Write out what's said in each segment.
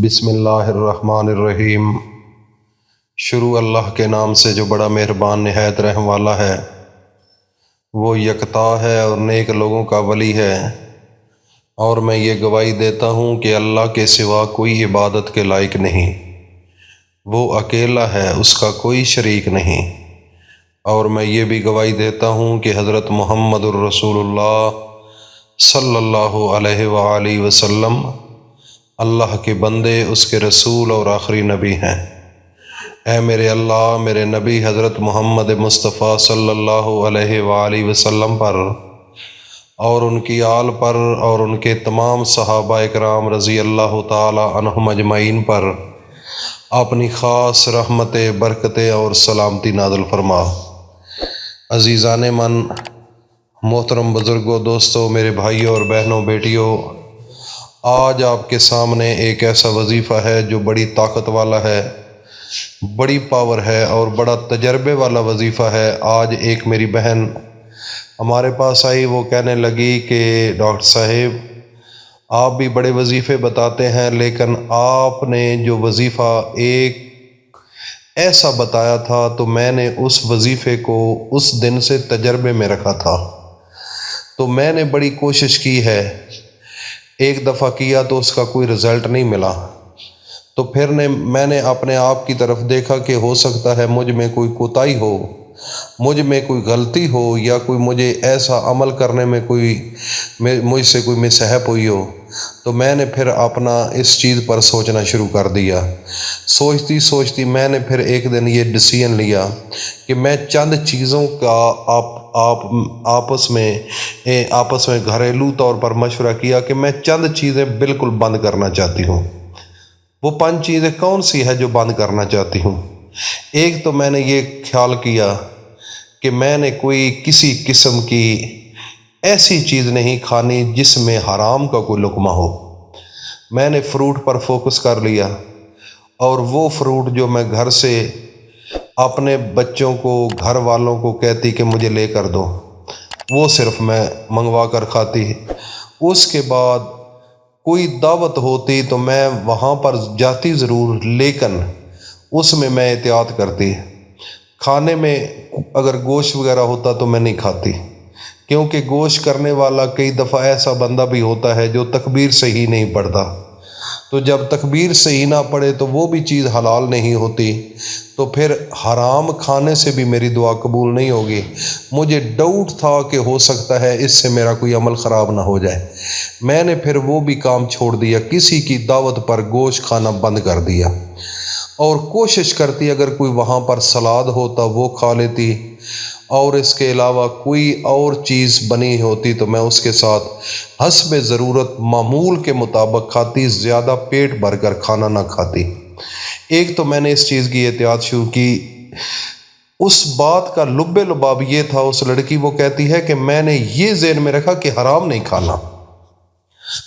بسم اللہ الرحمن الرحیم۔ شروع اللہ کے نام سے جو بڑا مہربان نہایت رحم والا ہے۔ وہ یکتا ہے اور نیک لوگوں کا ولی ہے، اور میں یہ گواہی دیتا ہوں کہ اللہ کے سوا کوئی عبادت کے لائق نہیں۔ وہ اکیلا ہے، اس کا کوئی شریک نہیں۔ اور میں یہ بھی گواہی دیتا ہوں کہ حضرت محمد الرسول اللہ صلی اللہ علیہ وآلہ وسلم اللہ کے بندے، اس کے رسول اور آخری نبی ہیں۔ اے میرے اللہ، میرے نبی حضرت محمد مصطفیٰ صلی اللہ علیہ وآلہ وسلم پر اور ان کی آل پر اور ان کے تمام صحابہ اکرام رضی اللہ تعالی عنہم اجمعین پر اپنی خاص رحمت، برکتیں اور سلامتی نازل فرما۔ عزیزان من، محترم بزرگوں، دوستوں، میرے بھائیوں اور بہنوں، بیٹیوں، آج آپ کے سامنے ایک ایسا وظیفہ ہے جو بڑی طاقت والا ہے، بڑی پاور ہے اور بڑا تجربے والا وظیفہ ہے۔ آج ایک میری بہن ہمارے پاس آئی، وہ کہنے لگی کہ ڈاکٹر صاحب، آپ بھی بڑے وظیفے بتاتے ہیں، لیکن آپ نے جو وظیفہ ایک ایسا بتایا تھا تو میں نے اس وظیفے کو اس دن سے تجربے میں رکھا تھا، تو میں نے بڑی کوشش کی ہے۔ ایک دفعہ کیا تو اس کا کوئی رزلٹ نہیں ملا، تو پھر میں نے اپنے آپ کی طرف دیکھا کہ ہو سکتا ہے مجھ میں کوئی کوتاہی ہو، مجھ میں کوئی غلطی ہو، یا کوئی مجھے ایسا عمل کرنے میں مجھ سے کوئی مسہپ ہوئی ہو۔ تو میں نے پھر اپنا اس چیز پر سوچنا شروع کر دیا۔ سوچتی میں نے پھر ایک دن یہ ڈیسیژن لیا کہ میں چند چیزوں کا آپس میں گھریلو طور پر مشورہ کیا کہ میں چند چیزیں بالکل بند کرنا چاہتی ہوں۔ وہ 5 چیزیں کون سی ہے جو بند کرنا چاہتی ہوں؟ ایک تو میں نے یہ خیال کیا کہ میں نے کسی قسم کی ایسی چیز نہیں کھانی جس میں حرام کا کوئی لقمہ ہو۔ میں نے فروٹ پر فوکس کر لیا، اور وہ فروٹ جو میں گھر سے اپنے بچوں کو، گھر والوں کو کہتی کہ مجھے لے کر دو، وہ صرف میں منگوا کر کھاتی۔ اس کے بعد کوئی دعوت ہوتی تو میں وہاں پر جاتی ضرور، لیکن اس میں احتیاط کرتی۔ کھانے میں اگر گوشت وغیرہ ہوتا تو میں نہیں کھاتی، کیونکہ گوشت کرنے والا کئی دفعہ ایسا بندہ بھی ہوتا ہے جو تکبیر صحیح نہیں پڑھتا، تو جب تکبیر صحیح نہ پڑھے تو وہ بھی چیز حلال نہیں ہوتی، تو پھر حرام کھانے سے بھی میری دعا قبول نہیں ہوگی۔ مجھے ڈاؤٹ تھا کہ ہو سکتا ہے اس سے میرا کوئی عمل خراب نہ ہو جائے۔ میں نے پھر وہ بھی کام چھوڑ دیا، کسی کی دعوت پر گوشت کھانا بند کر دیا، اور کوشش کرتی اگر کوئی وہاں پر سلاد ہوتا وہ کھا لیتی، اور اس کے علاوہ کوئی اور چیز بنی ہوتی تو میں اس کے ساتھ حسب ضرورت معمول کے مطابق کھاتی، زیادہ پیٹ بھر کر کھانا نہ کھاتی۔ ایک تو میں نے اس چیز کی احتیاط شروع کی۔ اس بات کا لب لباب یہ تھا، اس لڑکی وہ کہتی ہے کہ میں نے یہ ذہن میں رکھا کہ حرام نہیں کھانا،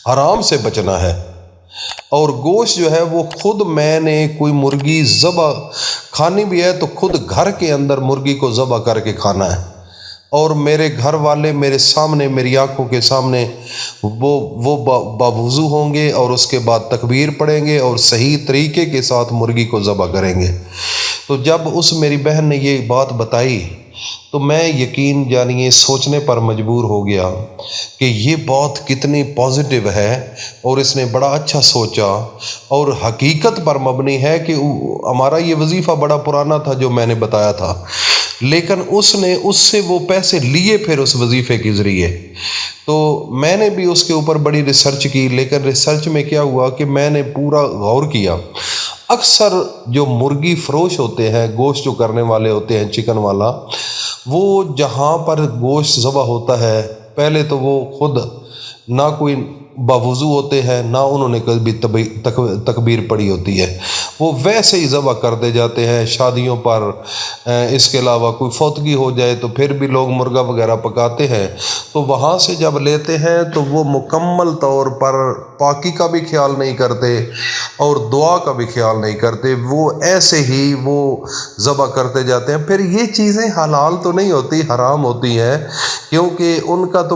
حرام سے بچنا ہے، اور گوشت جو ہے وہ خود میں نے کوئی مرغی ذبح کھانی بھی ہے تو خود گھر کے اندر مرغی کو ذبح کر کے کھانا ہے، اور میرے گھر والے میرے سامنے، میری آنکھوں کے سامنے وہ باوضو ہوں گے، اور اس کے بعد تکبیر پڑھیں گے اور صحیح طریقے کے ساتھ مرغی کو ذبح کریں گے۔ تو جب اس میری بہن نے یہ بات بتائی تو میں یقین جانیے سوچنے پر مجبور ہو گیا کہ یہ بات کتنی پازیٹیو ہے، اور اس نے بڑا اچھا سوچا، اور حقیقت پر مبنی ہے کہ ہمارا یہ وظیفہ بڑا پرانا تھا جو میں نے بتایا تھا، لیکن اس نے اس سے وہ پیسے لیے پھر اس وظیفے کے ذریعے۔ تو میں نے بھی اس کے اوپر بڑی ریسرچ کی، لیکن ریسرچ میں کیا ہوا کہ میں نے پورا غور کیا۔ اکثر جو مرغی فروش ہوتے ہیں، گوشت جو کرنے والے ہوتے ہیں، چکن والا، وہ جہاں پر گوشت ذبح ہوتا ہے، پہلے تو وہ خود نہ کوئی باوضو ہوتے ہیں، نہ انہوں نے کبھی تکبیر پڑھی ہوتی ہے، وہ ویسے ہی ذبح کرتے جاتے ہیں شادیوں پر۔ اس کے علاوہ کوئی فوتگی ہو جائے تو پھر بھی لوگ مرغا وغیرہ پکاتے ہیں، تو وہاں سے جب لیتے ہیں تو وہ مکمل طور پر پاکی کا بھی خیال نہیں کرتے اور دعا کا بھی خیال نہیں کرتے، وہ ایسے ہی وہ ذبح کرتے جاتے ہیں۔ پھر یہ چیزیں حلال تو نہیں ہوتی، حرام ہوتی ہیں، کیونکہ ان کا تو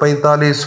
45